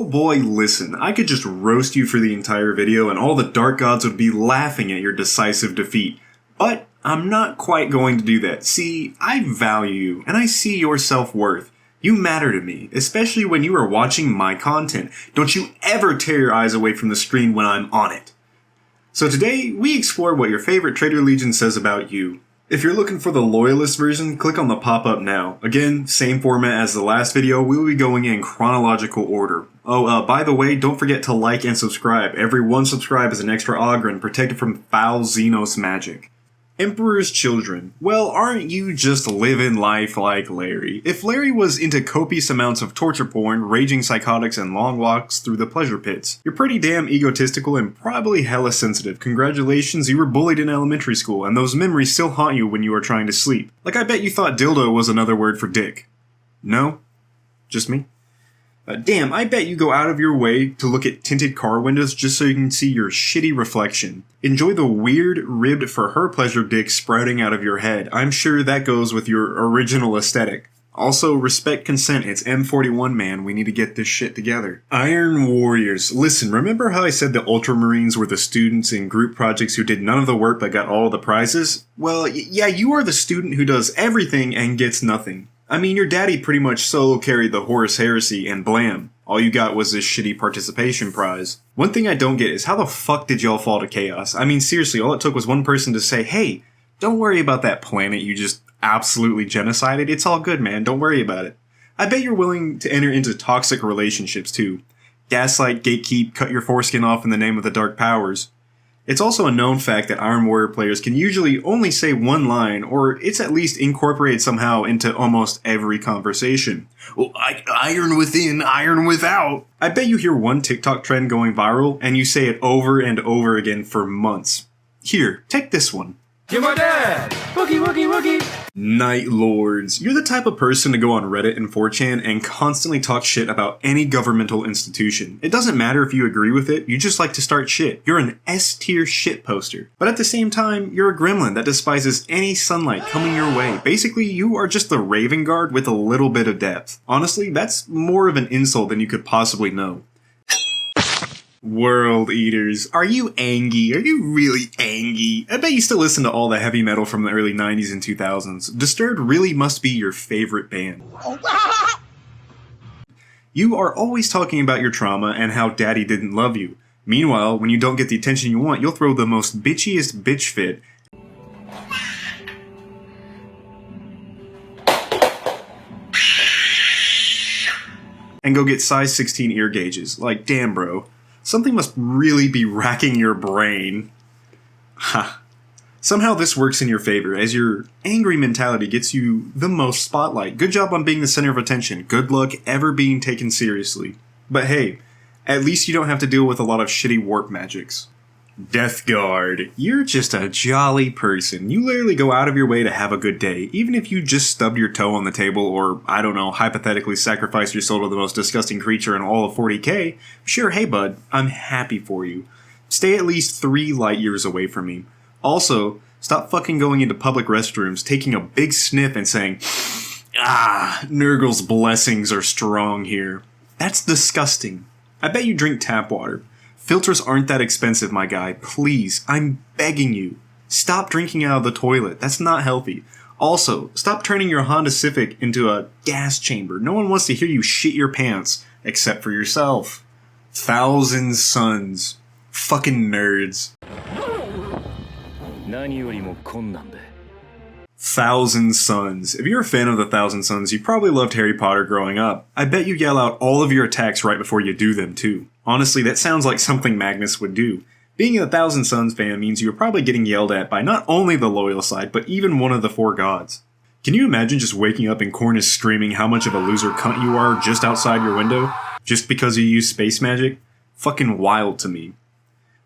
Oh boy, listen, I could just roast you for the entire video and all the Dark Gods would be laughing at your decisive defeat. But I'm not quite going to do that. See, I value you, and I see your self-worth. You matter to me, especially when you are watching my content. Don't you ever tear your eyes away from the screen when I'm on it. So today, we explore what your favorite Traitor Legion says about you. If you're looking for the Loyalist version, click on the pop-up now. Again, same format as the last video, we will be going in chronological order. Oh, by the way, don't forget to like and subscribe. Every one subscribe is an extra Ogren, protected from foul Xenos magic. Emperor's Children. Well, aren't you just living life like Larry? If Larry was into copious amounts of torture porn, raging psychotics, and long walks through the pleasure pits, you're pretty damn egotistical and probably hella sensitive. Congratulations, you were bullied in elementary school, and those memories still haunt you when you are trying to sleep. Like I bet you thought dildo was another word for dick. No? Just me? Damn, I bet you go out of your way to look at tinted car windows just so you can see your shitty reflection. Enjoy the weird, ribbed for her pleasure dick sprouting out of your head. I'm sure that goes with your original aesthetic. Also, respect consent. It's M41, man. We need to get this shit together. Iron Warriors. Listen, remember how I said the Ultramarines were the students in group projects who did none of the work but got all the prizes? Well, yeah, you are the student who does everything and gets nothing. I mean, your daddy pretty much solo carried the Horus Heresy and blam. All you got was this shitty participation prize. One thing I don't get is how the fuck did y'all fall to chaos? I mean, seriously, all it took was one person to say, hey, don't worry about that planet you just absolutely genocided. It's all good, man. Don't worry about it. I bet you're willing to enter into toxic relationships, too. Gaslight, gatekeep, cut your foreskin off in the name of the dark powers. It's also a known fact that Iron Warrior players can usually only say one line, or it's at least incorporated somehow into almost every conversation. Well, iron within, iron without. I bet you hear one TikTok trend going viral, and you say it over and over again for months. Here, take this one. You're my dad! Wookie, wookie, wookie! Night Lords. You're the type of person to go on Reddit and 4chan and constantly talk shit about any governmental institution. It doesn't matter if you agree with it, you just like to start shit. You're an S-tier shit poster. But at the same time, you're a gremlin that despises any sunlight coming your way. Basically, you are just the Raven Guard with a little bit of depth. Honestly, that's more of an insult than you could possibly know. World Eaters. Are you angry? Are you really angry? I bet you still listen to all the heavy metal from the early 90s and 2000s. Disturbed really must be your favorite band. You are always talking about your trauma and how daddy didn't love you. Meanwhile, when you don't get the attention you want, you'll throw the most bitchiest bitch fit and go get size 16 ear gauges. Like, damn bro. Something must really be racking your brain. Ha. Somehow this works in your favor, as your angry mentality gets you the most spotlight. Good job on being the center of attention. Good luck ever being taken seriously. But hey, at least you don't have to deal with a lot of shitty warp magics. Death Guard. You're just a jolly person. You literally go out of your way to have a good day, even if you just stubbed your toe on the table or, I don't know, hypothetically sacrificed your soul to the most disgusting creature in all of 40k. Sure, hey bud, I'm happy for you. Stay at least 3 light years away from me. Also, stop fucking going into public restrooms, taking a big sniff and saying, Nurgle's blessings are strong here. That's disgusting. I bet you drink tap water. Filters aren't that expensive, my guy. Please, I'm begging you. Stop drinking out of the toilet. That's not healthy. Also, stop turning your Honda Civic into a gas chamber. No one wants to hear you shit your pants, except for yourself. Thousand Suns. Fucking nerds. Thousand Suns. If you're a fan of the Thousand Suns, you probably loved Harry Potter growing up. I bet you yell out all of your attacks right before you do them, too. Honestly, that sounds like something Magnus would do. Being a Thousand Suns fan means you're probably getting yelled at by not only the loyal side, but even one of the 4 gods. Can you imagine just waking up and Cornus screaming how much of a loser cunt you are just outside your window? Just because you use space magic? Fucking wild to me.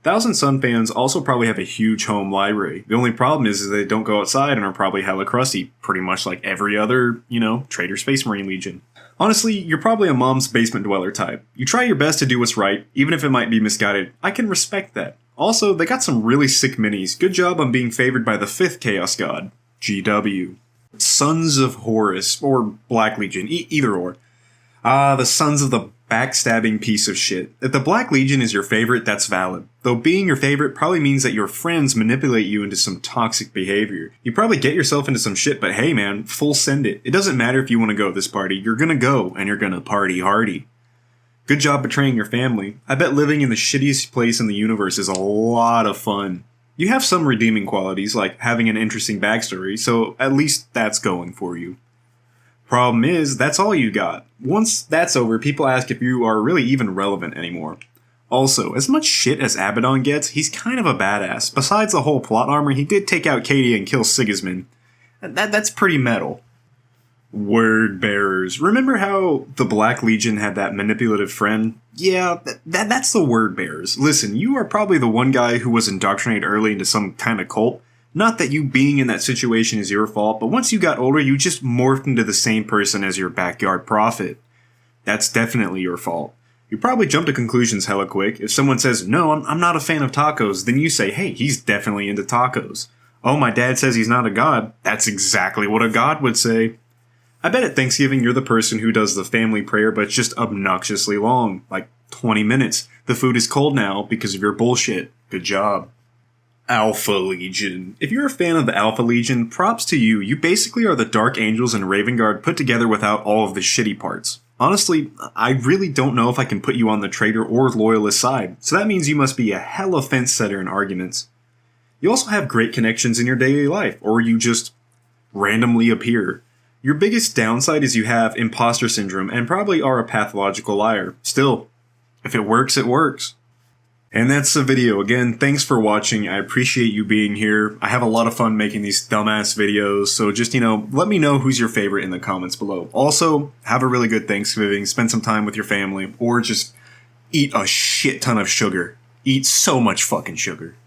Thousand Sun fans also probably have a huge home library. The only problem is they don't go outside and are probably hella crusty, pretty much like every other, Traitor Space Marine Legion. Honestly, you're probably a mom's basement dweller type. You try your best to do what's right, even if it might be misguided. I can respect that. Also, they got some really sick minis. Good job on being favored by the 5th Chaos God, GW. Sons of Horus, or Black Legion, either or. The Sons of the backstabbing piece of shit. If the Black Legion is your favorite, that's valid. Though being your favorite probably means that your friends manipulate you into some toxic behavior. You probably get yourself into some shit, but hey man, full send it. It doesn't matter if you want to go to this party, you're gonna go, and you're gonna party hardy. Good job betraying your family. I bet living in the shittiest place in the universe is a lot of fun. You have some redeeming qualities, like having an interesting backstory, so at least that's going for you. Problem is, that's all you got. Once that's over, people ask if you are really even relevant anymore. Also, as much shit as Abaddon gets, he's kind of a badass. Besides the whole plot armor, he did take out Katie and kill Sigismund. That's pretty metal. Word bearers. Remember how the Black Legion had that manipulative friend? Yeah, that's the word bearers. Listen, you are probably the one guy who was indoctrinated early into some kind of cult. Not that you being in that situation is your fault, but once you got older, you just morphed into the same person as your backyard prophet. That's definitely your fault. You probably jump to conclusions hella quick. If someone says, no, I'm not a fan of tacos, then you say, hey, he's definitely into tacos. Oh, my dad says he's not a god. That's exactly what a god would say. I bet at Thanksgiving you're the person who does the family prayer, but it's just obnoxiously long, like 20 minutes. The food is cold now because of your bullshit. Good job. Alpha Legion. If you're a fan of the Alpha Legion, props to you. You basically are the Dark Angels and Raven Guard put together without all of the shitty parts. Honestly, I really don't know if I can put you on the traitor or loyalist side, so that means you must be a hella fence setter in arguments. You also have great connections in your daily life, or you just randomly appear. Your biggest downside is you have imposter syndrome and probably are a pathological liar. Still, if it works, it works. And that's the video. Again, thanks for watching. I appreciate you being here. I have a lot of fun making these dumbass videos, so just, let me know who's your favorite in the comments below. Also, have a really good Thanksgiving, spend some time with your family, or just eat a shit ton of sugar. Eat so much fucking sugar.